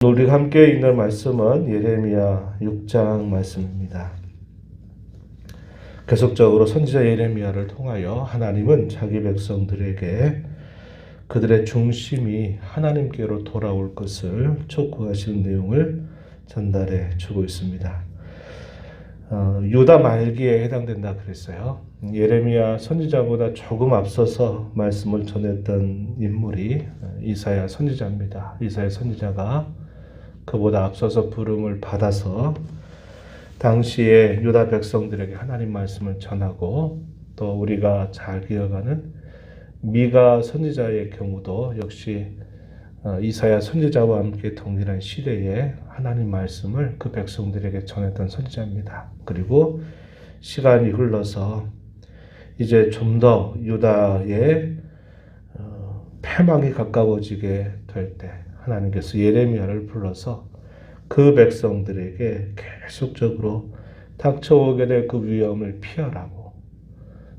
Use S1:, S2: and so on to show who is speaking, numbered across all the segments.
S1: 우리가 함께 읽는 말씀은 예레미야 6장 말씀입니다. 계속적으로 선지자 예레미야를 통하여 하나님은 자기 백성들에게 그들의 중심이 하나님께로 돌아올 것을 촉구하시는 내용을 전달해 주고 있습니다. 유다 말기에 해당된다 그랬어요. 예레미야 선지자보다 조금 앞서서 말씀을 전했던 인물이 이사야 선지자입니다. 이사야 선지자가 그보다 앞서서 부름을 받아서 당시에 유다 백성들에게 하나님 말씀을 전하고, 또 우리가 잘 기억하는 미가 선지자의 경우도 역시 이사야 선지자와 함께 동일한 시대에 하나님 말씀을 그 백성들에게 전했던 선지자입니다. 그리고 시간이 흘러서 이제 좀 더 유다의 패망이 가까워지게 될 때 하나님께서 예레미야를 불러서 그 백성들에게 계속적으로 닥쳐오게 될 그 위험을 피하라고,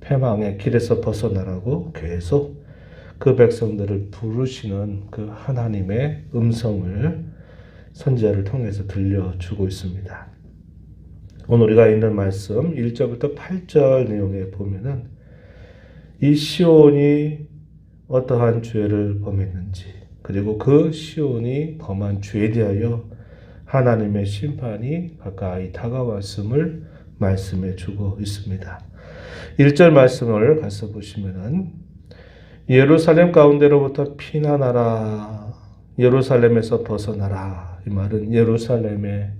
S1: 패망의 길에서 벗어나라고 계속 그 백성들을 부르시는 그 하나님의 음성을 선지자를 통해서 들려주고 있습니다. 오늘 우리가 읽는 말씀 1절부터 8절 내용에 보면은 이 시온이 어떠한 죄를 범했는지, 그리고 그 시온이 범한 죄에 대하여 하나님의 심판이 가까이 다가왔음을 말씀해 주고 있습니다. 1절 말씀을 가서 보시면은 예루살렘 가운데로부터 피난하라, 예루살렘에서 벗어나라. 이 말은 예루살렘에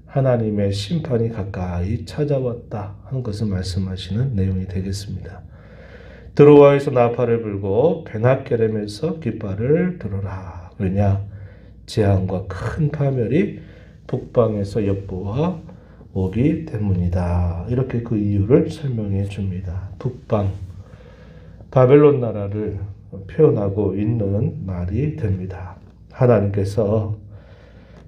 S1: 하나님의 심판이 가까이 찾아왔다 한 것을 말씀하시는 내용이 되겠습니다. 드로아에서 나팔을 불고 베낫게렘에서 깃발을 들어라. 왜냐? 재앙과 큰 파멸이 북방에서 엿보아 오기 때문이다. 이렇게 그 이유를 설명해 줍니다. 북방, 바벨론 나라를 표현하고 있는 말이 됩니다. 하나님께서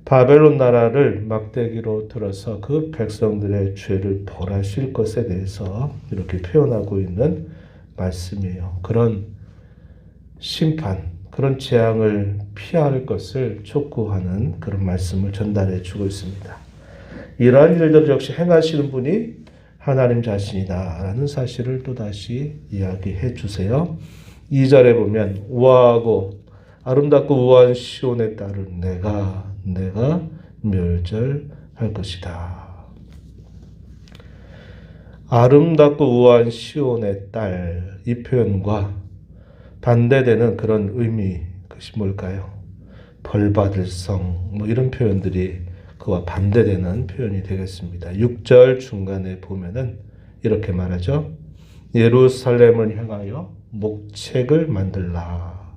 S1: 바벨론 나라를 막대기로 들어서 그 백성들의 죄를 벌하실 것에 대해서 이렇게 표현하고 있는 말씀이에요. 그런 심판, 그런 재앙을 피할 것을 촉구하는 그런 말씀을 전달해 주고 있습니다. 이러한 일들 역시 행하시는 분이 하나님 자신이다 라는 사실을 또다시 이야기해 주세요. 2절에 보면 우아하고 아름답고 우아한 시온의 딸을 내가 멸절할 것이다. 아름답고 우아한 시온의 딸, 이 표현과 반대되는 그런 의미, 그것이 뭘까요? 벌받을 성, 이런 표현들이 그와 반대되는 표현이 되겠습니다. 6절 중간에 보면은 이렇게 말하죠. 예루살렘을 향하여 목책을 만들라.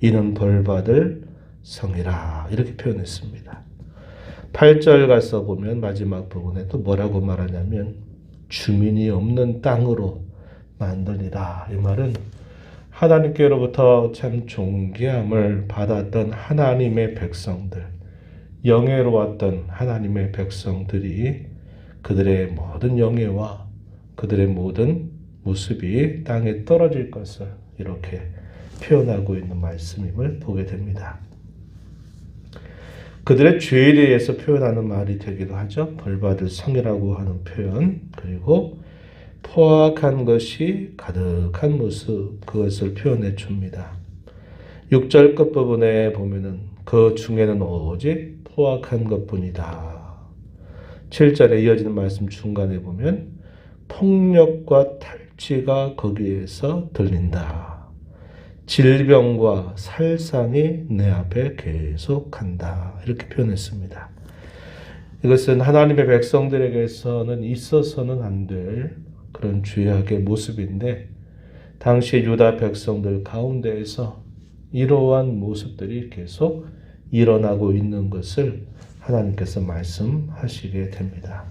S1: 이는 벌받을 성이라. 이렇게 표현했습니다. 8절 가서 보면 마지막 부분에 또 뭐라고 말하냐면 주민이 없는 땅으로 만드니라. 이 말은 하나님께로부터 참 존귀함을 받았던 하나님의 백성들, 영예로웠던 하나님의 백성들이 그들의 모든 영예와 그들의 모든 모습이 땅에 떨어질 것을 이렇게 표현하고 있는 말씀임을 보게 됩니다. 그들의 죄에 대해서 표현하는 말이 되기도 하죠. 벌받을 성이라고 하는 표현, 그리고 포악한 것이 가득한 모습, 그것을 표현해 줍니다. 6절 끝부분에 보면은 그 중에는 오직 포악한 것뿐이다. 7절에 이어지는 말씀 중간에 보면 폭력과 탈취가 거기에서 들린다. 질병과 살상이 내 앞에 계속한다. 이렇게 표현했습니다. 이것은 하나님의 백성들에게서는 있어서는 안 될 그런 죄악의 모습인데, 당시 유다 백성들 가운데에서 이러한 모습들이 계속 일어나고 있는 것을 하나님께서 말씀하시게 됩니다.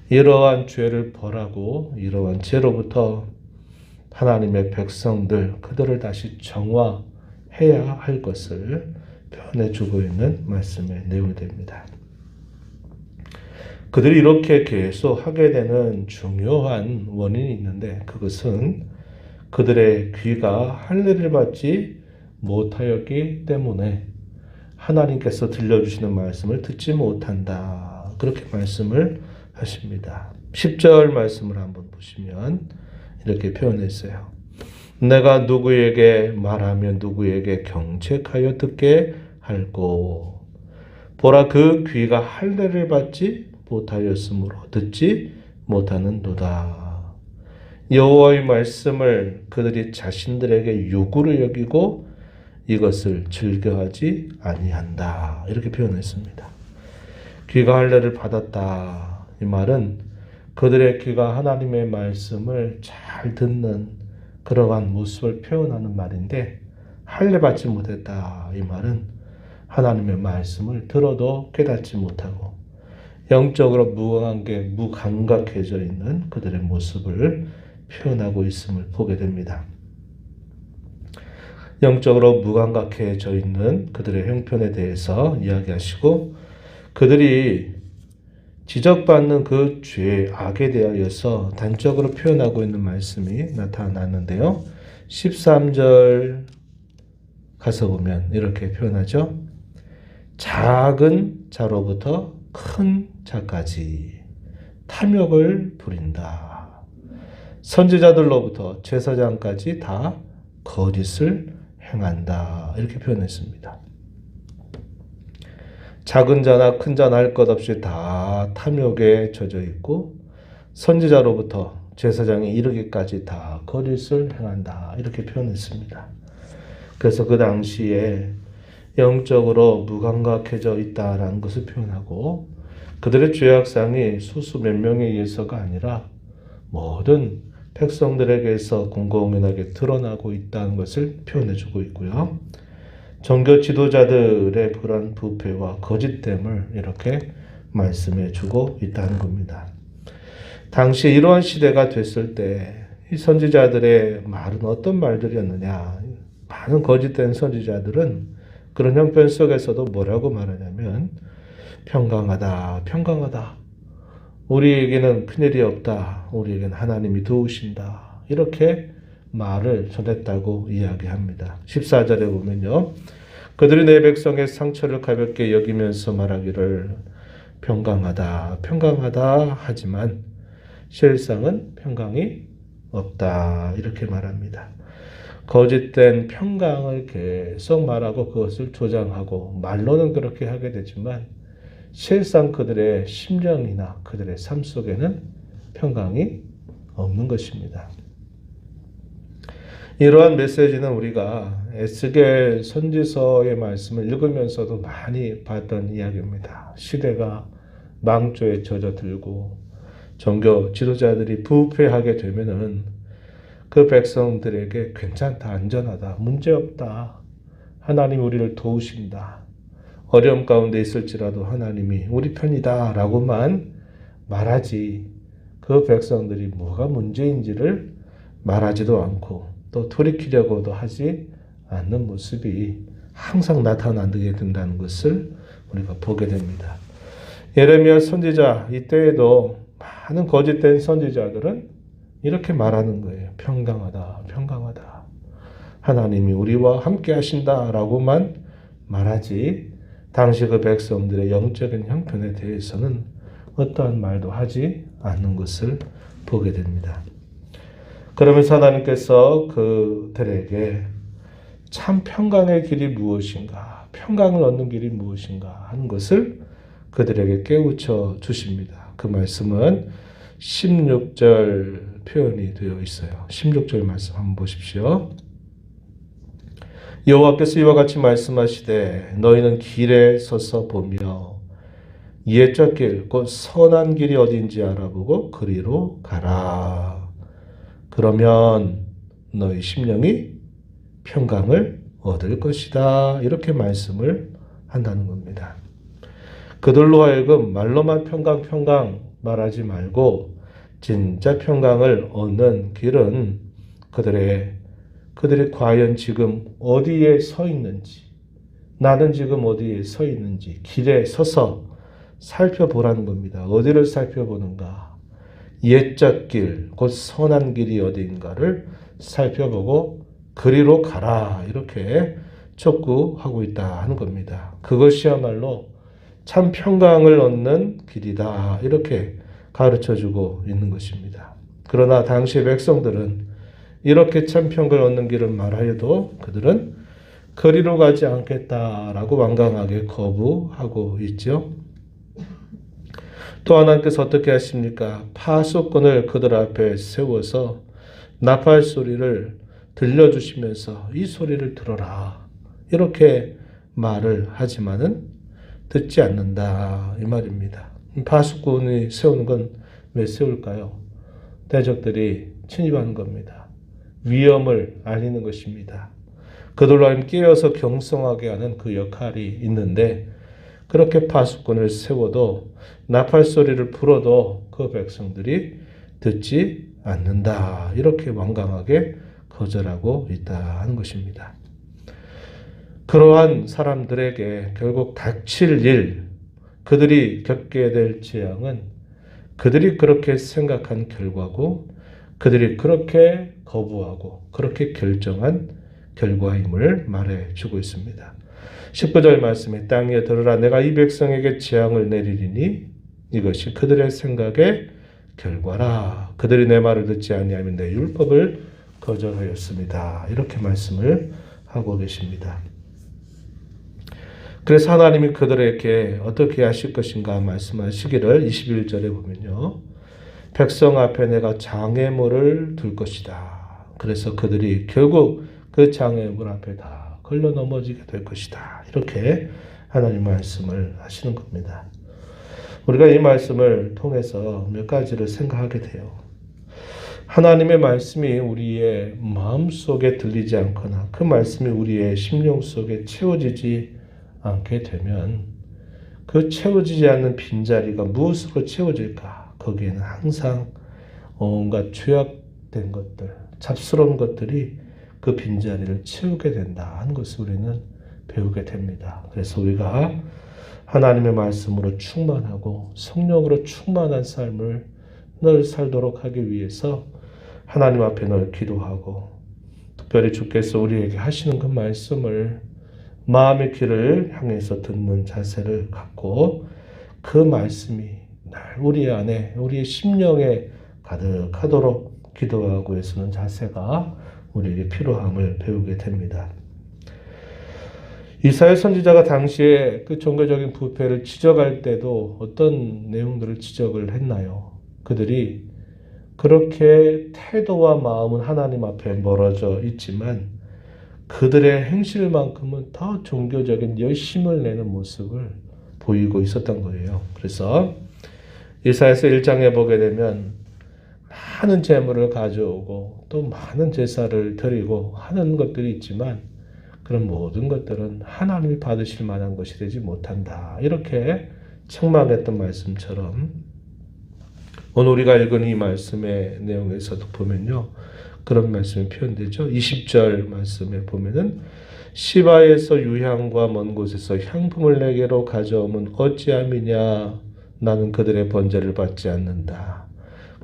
S1: 이러한 죄를 벌하고 이러한 죄로부터 하나님의 백성들, 그들을 다시 정화해야 할 것을 표현해주고 있는 말씀의 내용이 됩니다. 그들이 이렇게 계속 하게 되는 중요한 원인이 있는데, 그것은 그들의 귀가 할례를 받지 못하였기 때문에 하나님께서 들려주시는 말씀을 듣지 못한다. 그렇게 말씀을 하십니다. 10절 말씀을 한번 보시면 이렇게 표현했어요. 내가 누구에게 말하면 누구에게 경책하여 듣게 할꼬. 보라, 그 귀가 할례를 받지 못하였으므로 듣지 못하는도다. 여호와의 말씀을 그들이 자신들에게 요구로 여기고 이것을 즐겨하지 아니한다. 이렇게 표현했습니다. 귀가 할례를 받았다. 이 말은 그들의 귀가 하나님의 말씀을 잘 듣는 그러한 모습을 표현하는 말인데, 할례 받지 못했다. 이 말은 하나님의 말씀을 들어도 깨닫지 못하고 영적으로 무감각해져 있는 그들의 모습을 표현하고 있음을 보게 됩니다. 영적으로 무감각해져 있는 그들의 형편에 대해서 이야기하시고, 그들이 지적받는 그 죄, 악에 대하여서 단적으로 표현하고 있는 말씀이 나타났는데요. 13절 가서 보면 이렇게 표현하죠. 작은 자로부터 큰 자까지 탐욕을 부린다. 선지자들로부터 제사장까지 다 거짓을 행한다. 이렇게 표현했습니다. 작은 자나 큰 자나 할 것 없이 다 탐욕에 젖어 있고, 선지자로부터 제사장에 이르기까지 다 거짓을 행한다. 이렇게 표현했습니다. 그래서 그 당시에 영적으로 무감각해져 있다라는 것을 표현하고, 그들의 죄악상이 소수 몇 명에 의해서가 아니라 모든 백성들에게서 공공연하게 드러나고 있다는 것을 표현해주고 있고요. 종교 지도자들의 그런 부패와 거짓됨을 이렇게 말씀해주고 있다는 겁니다. 당시 이러한 시대가 됐을 때 이 선지자들의 말은 어떤 말들이었느냐? 많은 거짓된 선지자들은 그런 형편 속에서도 뭐라고 말하냐면, 평강하다, 평강하다. 우리에게는 큰일이 없다. 우리에게는 하나님이 도우신다. 이렇게 말을 전했다고 이야기합니다. 14절에 보면요. 그들이 내 백성의 상처를 가볍게 여기면서 말하기를 평강하다, 평강하다 하지만 실상은 평강이 없다. 이렇게 말합니다. 거짓된 평강을 계속 말하고 그것을 조장하고 말로는 그렇게 하게 되지만 실상 그들의 심령이나 그들의 삶 속에는 평강이 없는 것입니다. 이러한 메시지는 우리가 에스겔 선지서의 말씀을 읽으면서도 많이 봤던 이야기입니다. 시대가 망조에 젖어들고 종교 지도자들이 부패하게 되면은 그 백성들에게 괜찮다, 안전하다, 문제없다, 하나님 우리를 도우신다, 어려움 가운데 있을지라도 하나님이 우리 편이다 라고만 말하지, 그 백성들이 뭐가 문제인지를 말하지도 않고 또 돌이키려고도 하지 않는 모습이 항상 나타나게 된다는 것을 우리가 보게 됩니다. 예레미야 선지자 이때에도 많은 거짓된 선지자들은 이렇게 말하는 거예요. 평강하다, 평강하다. 하나님이 우리와 함께 하신다라고만 말하지 당시 그 백성들의 영적인 형편에 대해서는 어떠한 말도 하지 않는 것을 보게 됩니다. 그러면서 하나님께서 그들에게 참 평강의 길이 무엇인가, 평강을 얻는 길이 무엇인가 하는 것을 그들에게 깨우쳐 주십니다. 그 말씀은 16절 표현이 되어 있어요. 16절 말씀 한번 보십시오. 여호와께서 이와 같이 말씀하시되 너희는 길에 서서 보며 옛적 길 곧 선한 길이 어딘지 알아보고 그리로 가라. 그러면 너희 심령이 평강을 얻을 것이다. 이렇게 말씀을 한다는 겁니다. 그들로 하여금 말로만 평강 평강 말하지 말고 진짜 평강을 얻는 길은 그들이 과연 지금 어디에 서 있는지, 나는 지금 어디에 서 있는지 길에 서서 살펴보라는 겁니다. 어디를 살펴보는가? 옛적 길, 곧 선한 길이 어디인가를 살펴보고 그리로 가라. 이렇게 촉구하고 있다 하는 겁니다. 그것이야말로 참 평강을 얻는 길이다 이렇게 가르쳐주고 있는 것입니다. 그러나 당시의 백성들은 이렇게 참 평강을 얻는 길을 말하여도 그들은 그리로 가지 않겠다라고 완강하게 거부하고 있죠. 또 하나님께서 어떻게 하십니까? 파수꾼을 그들 앞에 세워서 나팔 소리를 들려주시면서 이 소리를 들어라 이렇게 말을 하지만은 듣지 않는다 이 말입니다. 파수꾼이 세우는 건 왜 세울까요? 대적들이 침입하는 겁니다. 위험을 알리는 것입니다. 그들로 하여금 깨어서 경성하게 하는 그 역할이 있는데 그렇게 파수꾼을 세워도 나팔 소리를 불어도 그 백성들이 듣지 않는다 이렇게 완강하게 거절하고 있다 하는 것입니다. 그러한 사람들에게 결국 닥칠 일, 그들이 겪게 될 재앙은 그들이 그렇게 생각한 결과고 그들이 그렇게 거부하고 그렇게 결정한 결과임을 말해주고 있습니다. 19절 말씀에 땅에 들으라 내가 이 백성에게 재앙을 내리리니 이것이 그들의 생각의 결과라. 그들이 내 말을 듣지 아니하면 내 율법을 거절하였습니다. 이렇게 말씀을 하고 계십니다. 그래서 하나님이 그들에게 어떻게 하실 것인가 말씀하시기를 21절에 보면요. 백성 앞에 내가 장애물을 둘 것이다. 그래서 그들이 결국 그 장애물 앞에 다 걸려 넘어지게 될 것이다. 이렇게 하나님 말씀을 하시는 겁니다. 우리가 이 말씀을 통해서 몇 가지를 생각하게 돼요. 하나님의 말씀이 우리의 마음속에 들리지 않거나 그 말씀이 우리의 심령 속에 채워지지 않게 되면 그 채워지지 않는 빈자리가 무엇으로 채워질까? 거기에는 항상 온갖 죄악된 것들, 잡스러운 것들이 그 빈자리를 채우게 된다 하는 것을 우리는 배우게 됩니다. 그래서 우리가 하나님의 말씀으로 충만하고 성령으로 충만한 삶을 늘 살도록 하기 위해서 하나님 앞에 늘 기도하고 특별히 주께서 우리에게 하시는 그 말씀을 마음의 귀를 향해서 듣는 자세를 갖고 그 말씀이 날 우리 안에 우리의 심령에 가득하도록 기도하고 애쓰는 자세가 우리에게 필요함을 배우게 됩니다. 이사야 선지자가 당시에 그 종교적인 부패를 지적할 때도 어떤 내용들을 지적을 했나요? 그들이 그렇게 태도와 마음은 하나님 앞에 멀어져 있지만 그들의 행실만큼은 더 종교적인 열심을 내는 모습을 보이고 있었던 거예요. 그래서 이사야서 1장에 보게 되면 많은 재물을 가져오고 또 많은 제사를 드리고 하는 것들이 있지만 그런 모든 것들은 하나님이 받으실 만한 것이 되지 못한다. 이렇게 책망했던 말씀처럼 오늘 우리가 읽은 이 말씀의 내용에서도 보면요. 그런 말씀이 표현되죠. 20절 말씀에 보면은 시바에서 유향과 먼 곳에서 향품을 내게로 가져오면 어찌함이냐. 나는 그들의 번제를 받지 않는다.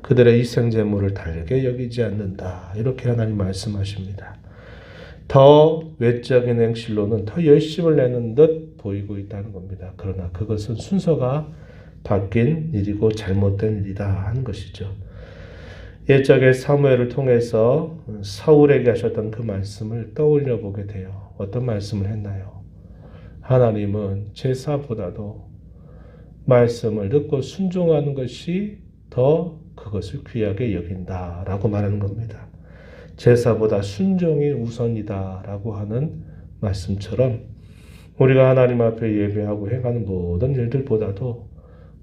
S1: 그들의 희생제물을 달게 여기지 않는다. 이렇게 하나님 말씀하십니다. 더 외적인 행실로는 더 열심을 내는 듯 보이고 있다는 겁니다. 그러나 그것은 순서가 바뀐 일이고 잘못된 일이다 하는 것이죠. 옛적의 사무엘을 통해서 사울에게 하셨던 그 말씀을 떠올려 보게 돼요. 어떤 말씀을 했나요? 하나님은 제사보다도 말씀을 듣고 순종하는 것이 더 그것을 귀하게 여긴다라고 말하는 겁니다. 제사보다 순종이 우선이다라고 하는 말씀처럼 우리가 하나님 앞에 예배하고 해가는 모든 일들보다도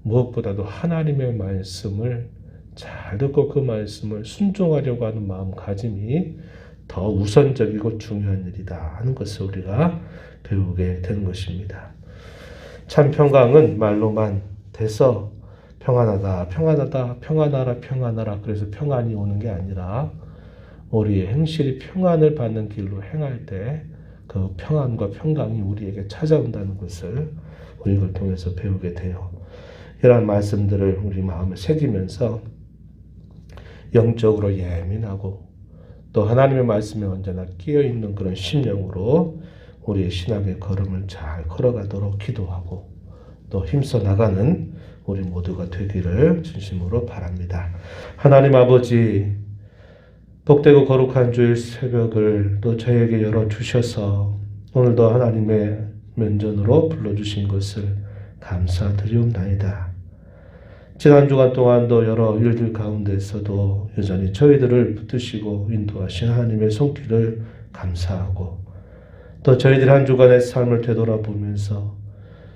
S1: 무엇보다도 하나님의 말씀을 잘 듣고 그 말씀을 순종하려고 하는 마음가짐이 더 우선적이고 중요한 일이다 하는 것을 우리가 배우게 되는 것입니다. 참 평강은 말로만 돼서 평안하다, 평안하다, 평안하라, 평안하라 그래서 평안이 오는 게 아니라 우리의 행실이 평안을 받는 길로 행할 때 그 평안과 평강이 우리에게 찾아온다는 것을 우리를 통해서 배우게 돼요. 이러한 말씀들을 우리 마음에 새기면서 영적으로 예민하고 또 하나님의 말씀에 언제나 끼어있는 그런 심령으로 우리의 신앙의 걸음을 잘 걸어가도록 기도하고 또 힘써 나가는 우리 모두가 되기를 진심으로 바랍니다. 하나님 아버지, 복되고 거룩한 주일 새벽을 또 저에게 열어주셔서 오늘도 하나님의 면전으로 불러주신 것을 감사드리옵나이다. 지난 주간 동안도 여러 일들 가운데서도 여전히 저희들을 붙드시고 인도하신 하나님의 손길을 감사하고 또 저희들 한 주간의 삶을 되돌아보면서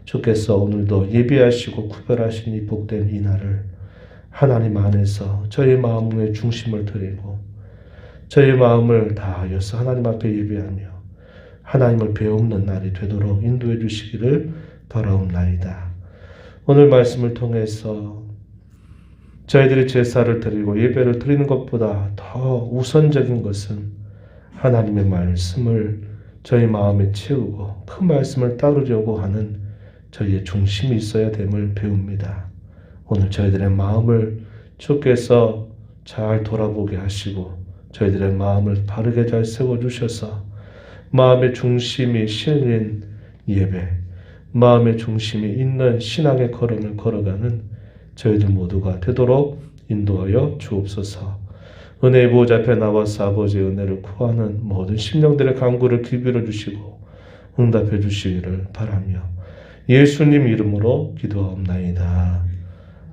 S1: 주께서 오늘도 예비하시고 구별하신 이 복된 이 날을 하나님 안에서 저희 마음의 중심을 드리고 저희 마음을 다하여서 하나님 앞에 예배하며 하나님을 배우는 날이 되도록 인도해 주시기를 바라옵나이다. 오늘 말씀을 통해서 저희들이 제사를 드리고 예배를 드리는 것보다 더 우선적인 것은 하나님의 말씀을 저희 마음에 채우고 그 말씀을 따르려고 하는 저희의 중심이 있어야 됨을 배웁니다. 오늘 저희들의 마음을 주께서 잘 돌아보게 하시고 저희들의 마음을 바르게 잘 세워주셔서 마음의 중심이 실린 예배, 마음의 중심이 있는 신앙의 걸음을 걸어가는 저희들 모두가 되도록 인도하여 주옵소서. 은혜의 보좌 앞에 나와서 아버지의 은혜를 구하는 모든 심령들의 간구를 기울여 주시고 응답해 주시기를 바라며 예수님 이름으로 기도하옵나이다.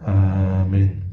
S1: 아멘.